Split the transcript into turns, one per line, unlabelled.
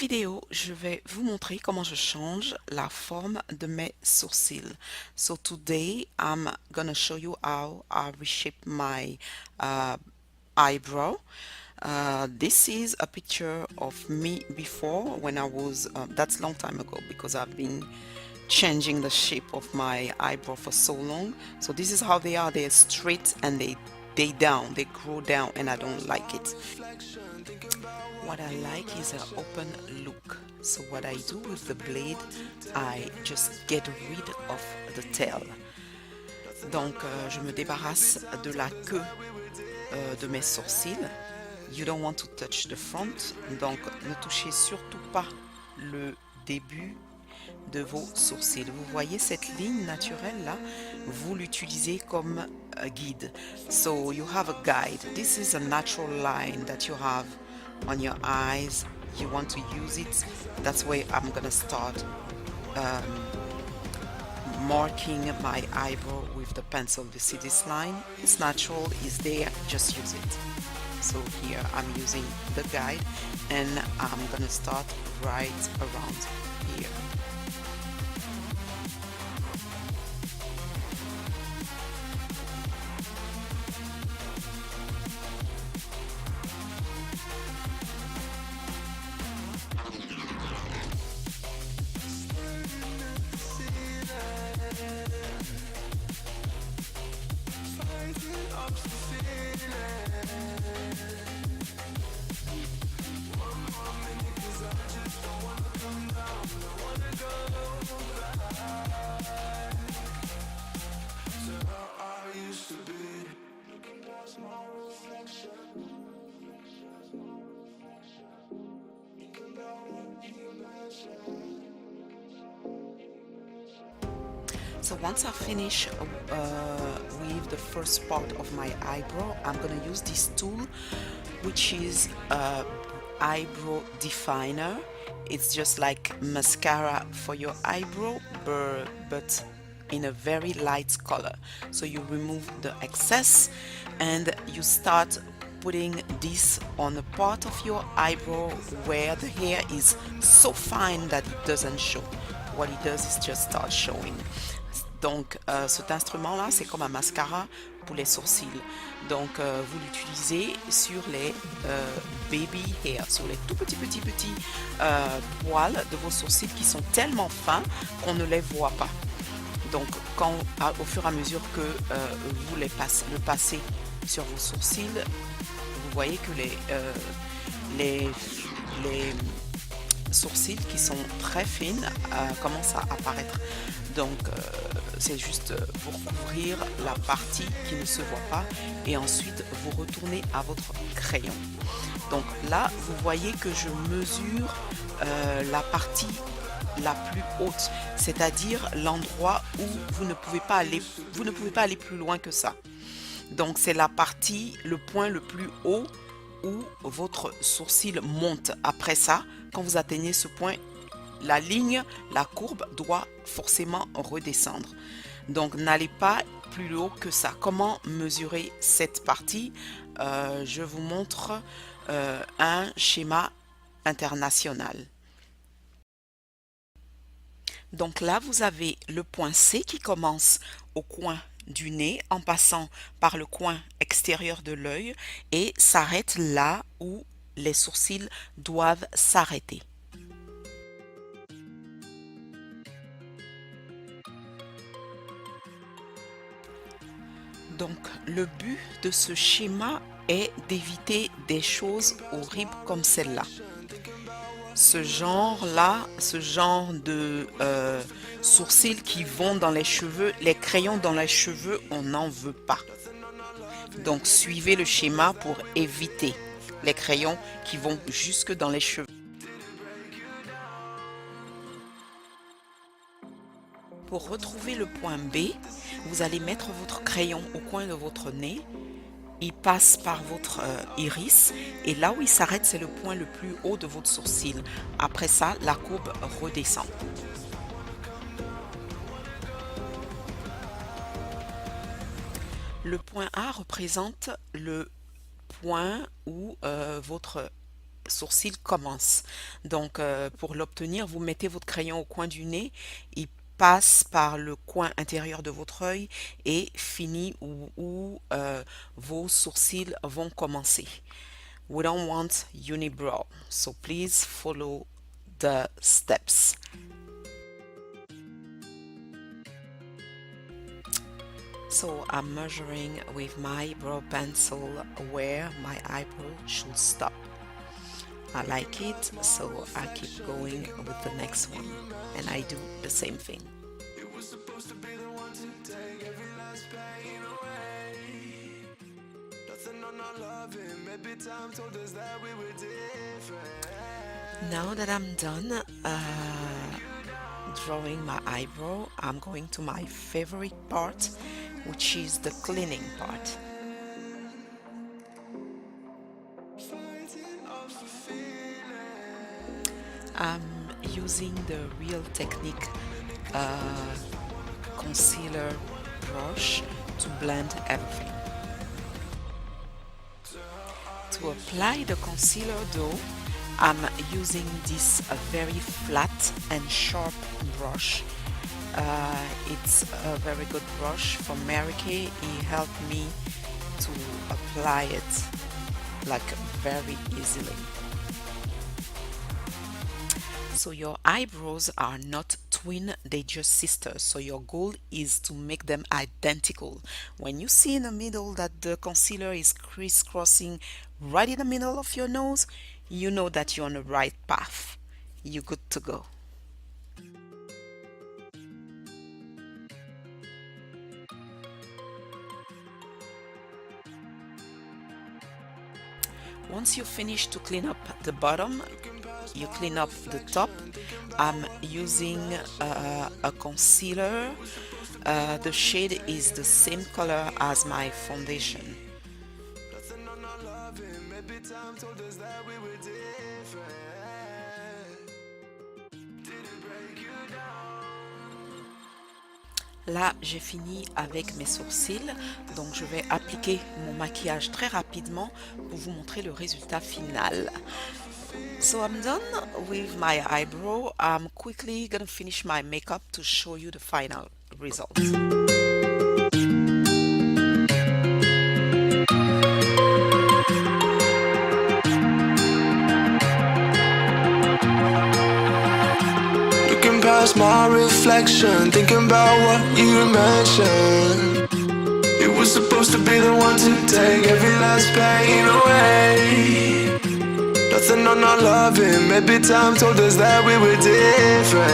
vidéo, je vais vous montrer comment je change la forme de mes sourcils. So today I'm gonna show you how I reshape my eyebrow. This is a picture of me before when I was, that's a long time ago because I've been changing the shape of my eyebrow for so long. So this is how they are. They're straight and they grow down, and I don't like it. What I like is an open look. So what I do with the blade, I just get rid of the tail. Donc je me débarrasse de la queue de mes sourcils. You don't want to touch the front. Donc ne touchez surtout pas le début de vos sourcils. Vous voyez cette ligne naturelle là, vous l'utilisez comme guide. So you have a guide. This is a natural line that you have on your eyes. You want to use it. That's where I'm gonna start marking my eyebrow with the pencil. You see this line? It's natural, it's there, just use it. So here I'm using the guide and I'm gonna start right around here. So once I finish with the first part of my eyebrow, I'm gonna use this tool, which is eyebrow definer. It's just like mascara for your eyebrow, but in a very light color. So you remove the excess and you start putting this on a part of your eyebrow where the hair is so fine that it doesn't show. What it does is just start showing. Donc cet instrument là, c'est comme un mascara pour les sourcils. Donc vous l'utilisez sur les baby hair, sur les tout petits poils de vos sourcils qui sont tellement fins qu'on ne les voit pas. Donc quand au fur et à mesure que vous le passez sur vos sourcils, vous voyez que les sourcils qui sont très fines commencent à apparaître. Donc c'est juste pour couvrir la partie qui ne se voit pas et ensuite vous retournez à votre crayon. Donc là vous voyez que je mesure la partie la plus haute, c'est-à-dire l'endroit où vous ne pouvez pas aller plus loin que ça. Donc c'est la partie, le point le plus haut où votre sourcil monte. Après ça, quand vous atteignez ce point, la ligne, la courbe doit forcément redescendre. Donc n'allez pas plus haut que ça. Comment mesurer cette partie? Je vous montre un schéma international. Donc là, vous avez le point C qui commence au coin du nez en passant par le coin extérieur de l'œil et s'arrête là où les sourcils doivent s'arrêter. Donc le but de ce schéma est d'éviter des choses horribles comme celle-là. Ce genre de sourcils qui vont dans les cheveux, les crayons dans les cheveux, on n'en veut pas. Donc suivez le schéma pour éviter les crayons qui vont jusque dans les cheveux. Pour retrouver le point B, vous allez mettre votre crayon au coin de votre nez. Il passe par votre iris et là où il s'arrête, c'est le point le plus haut de votre sourcil. Après ça, la courbe redescend. Le point A représente le point où votre sourcils commence. Donc, pour l'obtenir, vous mettez votre crayon au coin du nez, il passe par le coin intérieur de votre œil et finit où vos sourcils vont commencer. We don't want unibrow, so please follow the steps. So I'm measuring with my brow pencil where my eyebrow should stop. I like it, so I keep going with the next one, and I do the same thing. Now that I'm done drawing my eyebrow, I'm going to my favorite part, which is the cleaning part. I'm using the Real Technique concealer brush to blend everything. To apply the concealer though, I'm using this very flat and sharp brush. It's a very good brush from Mary Kay. It helped me to apply it like very easily. So your eyebrows are not twin, they're just sisters. So your goal is to make them identical. When you see in the middle that the concealer is crisscrossing right in the middle of your nose, you know that you're on the right path. You're good to go. Once you finish to clean up the bottom, you clean up the top. I'm using a concealer. The shade is the same color as my foundation. Là, j'ai fini avec mes sourcils, donc je vais appliquer mon maquillage très rapidement pour vous montrer le résultat final. So I'm done with my eyebrow. I'm quickly gonna finish my makeup to show you the final result.
Looking past my reflection, thinking about what you mentioned. It was supposed to be the one to take every last pain away. Nothing on our loving, maybe time told us that we were different.